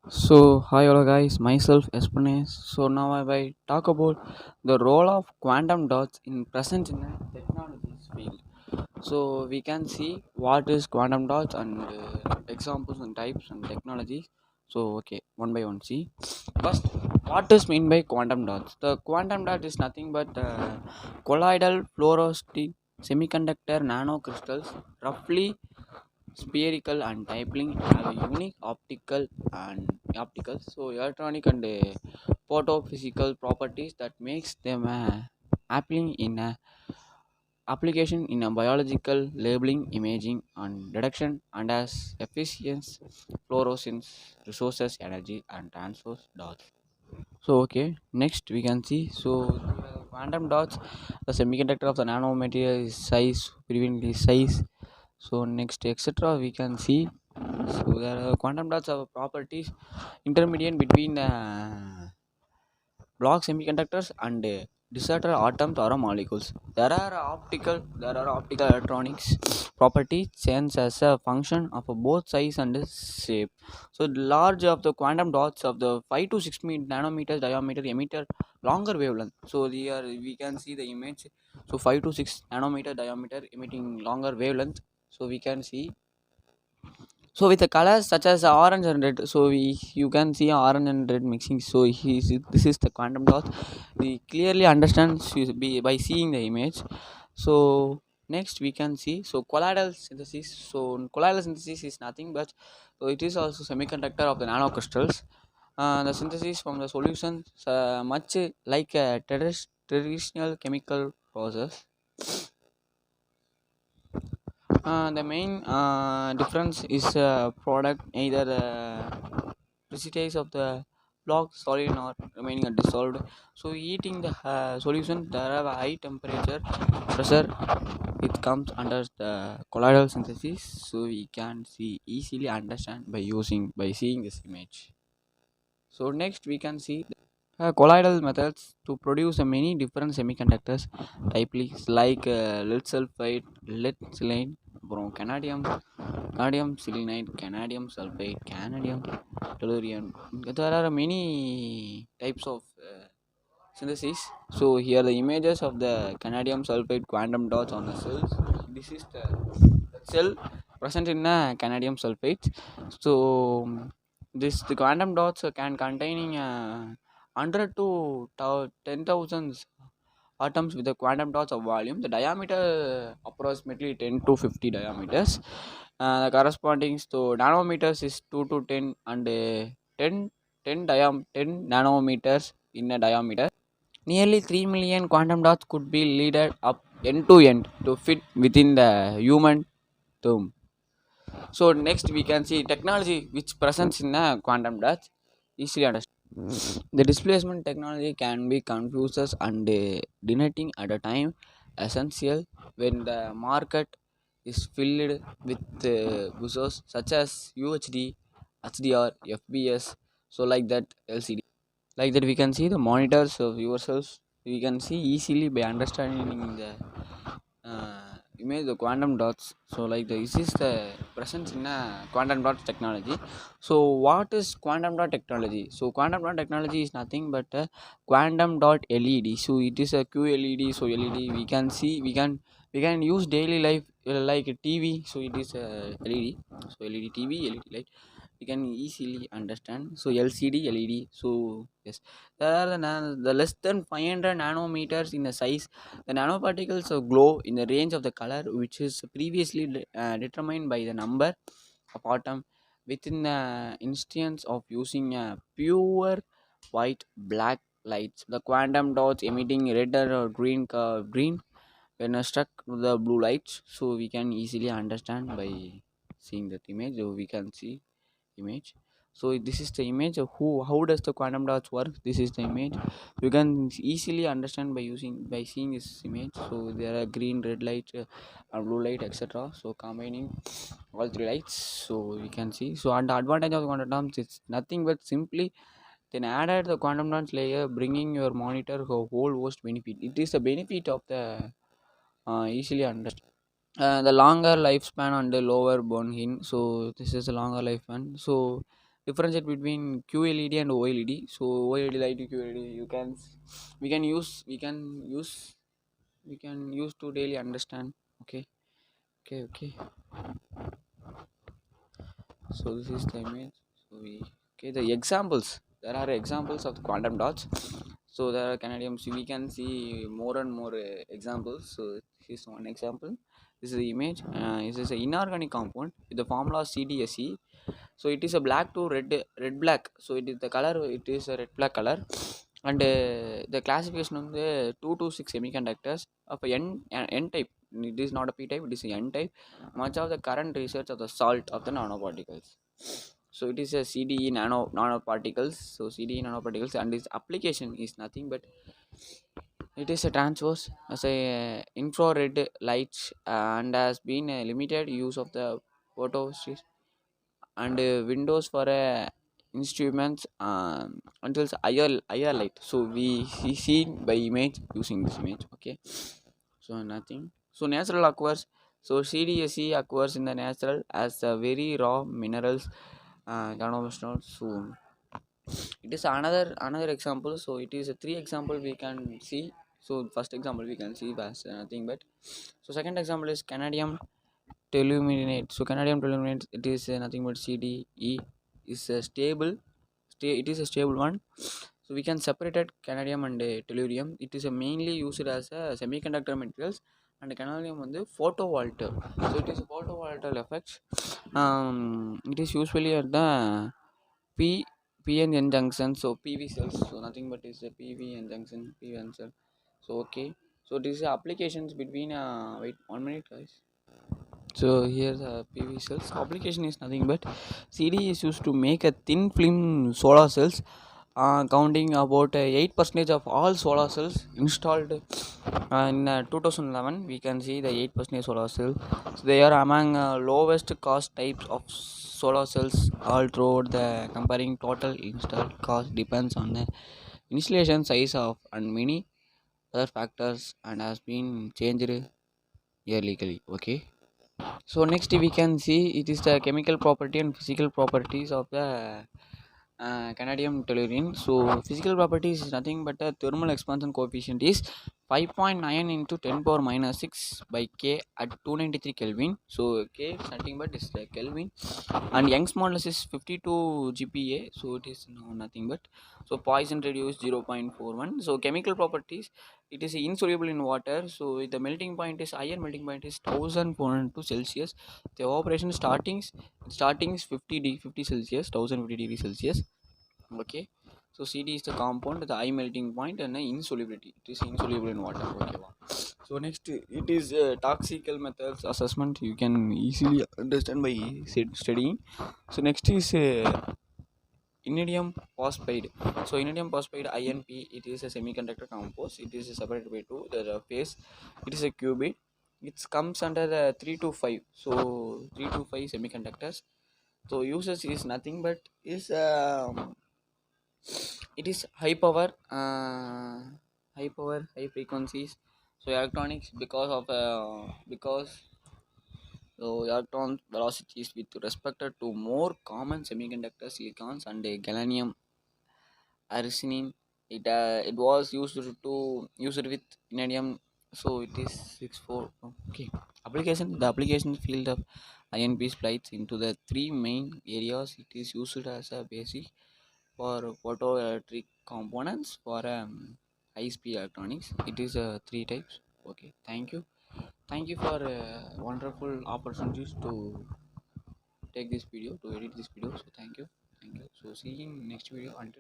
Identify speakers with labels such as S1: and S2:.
S1: Hi, hello guys, myself Espanes. Now I will talk about the role of quantum dots in present in the technologies field. We can see what is quantum dots and examples and types and technologies. Okay, one by one. See, first, what is mean by quantum dots? The quantum dot is nothing but colloidal fluorosity semiconductor nanocrystals, roughly spherical and tiling, have a unique optical electronic and photophysical properties that makes them appealing in a application in a biological labeling, imaging and detection, and as efficient fluorescence resources energy and transfer dots. Next we can see quantum dots, the semiconductor of the nanomaterial is size, previously size. Next etc we can see. There are quantum dots have properties intermediate between block semiconductors and deserter atoms or molecules. There are optical electronics properties change as a function of both size and shape. The large of the quantum dots of the 5 to 6 nanometers diameter emitter longer wavelength. Here we can see the image. 5 to 6 nanometer diameter emitting longer wavelength. We can see, with the colors such as orange and red, you can see orange and red mixing. This is the quantum dot. We clearly understand by seeing the image. Next we can see colloidal synthesis. Colloidal synthesis is nothing but it is also semiconductor of the nanocrystals. The synthesis from the solutions much like a traditional chemical process. The main difference is product either precipitate of the block solid or remaining undissolved. Heating the solution, there have a high temperature pressure. It comes under the colloidal synthesis. We can see easily understand by seeing this image. Next we can see colloidal methods to produce many different semiconductors types like lead sulfide, lead selenide, canadium, selenide, canadium sulfide, canadium tellurium. There are many types of synthesis. Here the images of the canadium sulfide quantum dots on the cells. This is the cell present in a canadium sulfate. This the quantum dots can containing 100 to 10,000 atoms with the quantum dots of volume. The diameter approximately 10 to 50 diameters. The corresponding to nanometers is 2 to 10 and 10 nanometers in a diameter. Nearly 3 million quantum dots could be leaded up end to end to fit within the human term. Next we can see technology which presents in a quantum dots easily understand. The displacement technology can be confused and denoting at a time essential when the market is filled with users such as UHD, HDR, FBS, like that LCD. Like that we can see the monitors of yourselves. We can see easily by understanding the image the quantum dots. This is the presence in a quantum dot technology. What is quantum dot technology? Quantum dot technology is nothing but a quantum dot LED. It is a QLED. LED we can see, we can use daily life like a TV. It is a LED. LED TV, LED light we can easily understand. LCD, LED. Yes, there are the less than 500 nanometers in the size. The nanoparticles glow in the range of the color which is previously determined by the number of atom within the instance of using a pure white black lights. The quantum dots emitting red or green when struck to the blue lights. We can easily understand by seeing that image. We can see image. This is the image of how does the quantum dots work. This is the image. You can easily understand by seeing this image. There are green, red light, and blue light, etc. Combining all three lights, we can see. And the advantage of quantum dots, it's nothing but simply then added the quantum dots layer, bringing your monitor a whole host benefit. It is the benefit of the easily understand. The longer lifespan and the lower burn in. This is a longer lifespan. differentiate between QLED and OLED. So OLED light to QLED, we can use we can use we can use to daily understand. Okay, okay. So this is the image. So we okay, the examples, there are examples of the quantum dots. So there are Canadium, so we can see more and more examples. So this is one example. This is the image. This is an inorganic compound with the formula CDSE. So it is a black to red black. So it is the color, it is a red black color. And the classification of the 2 to 6 semiconductors of n type. It is not a p type, it is a n type. Much of the current research of the salt of the nanoparticles. So it is a CDE nanoparticles. So CDE nanoparticles, and its application is nothing but it is a transverse as a infrared light, and has been a limited use of the photo and windows for instruments until higher light. So we see by image, using this image. Okay, so nothing. So natural occurs. So CDSE occurs in the natural as very raw minerals, conventional. So it is another example. So it is a three example we can see. So first example we can see as nothing but. So second example is Canadium telluride. So Canadium telluride, it is nothing but CDE, is a stable. It is a stable one. So we can separate it Canadium and tellurium. It is mainly used as a semiconductor materials, and Canadium on the photovoltaic. So it is a photovoltaic effects. It is usually at the P PNN junction. So PV cells. So nothing but is a PVN junction, PVN cell. So okay. So this is applications between wait 1 minute guys. So here the PV cells application is nothing but CD is used to make a thin film solar cells, counting about 8% of all solar cells installed in 2011. We can see the 8% solar cell. So they are among lowest cost types of solar cells all throughout the comparing total installed cost depends on the installation size of and many other factors, and has been changed yearly. Okay, so next we can see it is the chemical property and physical properties of the Canadium tellurine. So physical properties is nothing but the thermal expansion coefficient is 5.9 into 10 power minus 6 by K at 293 Kelvin. So K is nothing but is like Kelvin, and Young's modulus is 52 GPa. So it is nothing but, so Poisson radius 0.41. So chemical properties, it is insoluble in water. So the melting point is higher melting point is 1402 Celsius. The evaporation starting is 50 Celsius, 1050 degrees Celsius. Okay, so CD is the compound, the high melting point, and the insolubility, it is insoluble in water. Okay, wow. So next it is toxical methods assessment, you can easily understand by studying. So next is Iridium phosphide. So iridium phosphide INP, it is a semiconductor compost. It is separated by two. The phase, it is a qubit. It comes under the 3 to 5. So 3 to 5 semiconductors. So uses is nothing but is it is high frequencies. So electronics, because of because so electron velocities with respect to more common semiconductor silicons and gallium arsenine. It was used with vanadium. So it is 64. Okay, the application field of INP splits into the three main areas. It is used as a basic for photoelectric components for high speed electronics. It is three types. Okay, thank you for wonderful opportunities to take this video, to edit this video. So thank you. So see you in next video. Until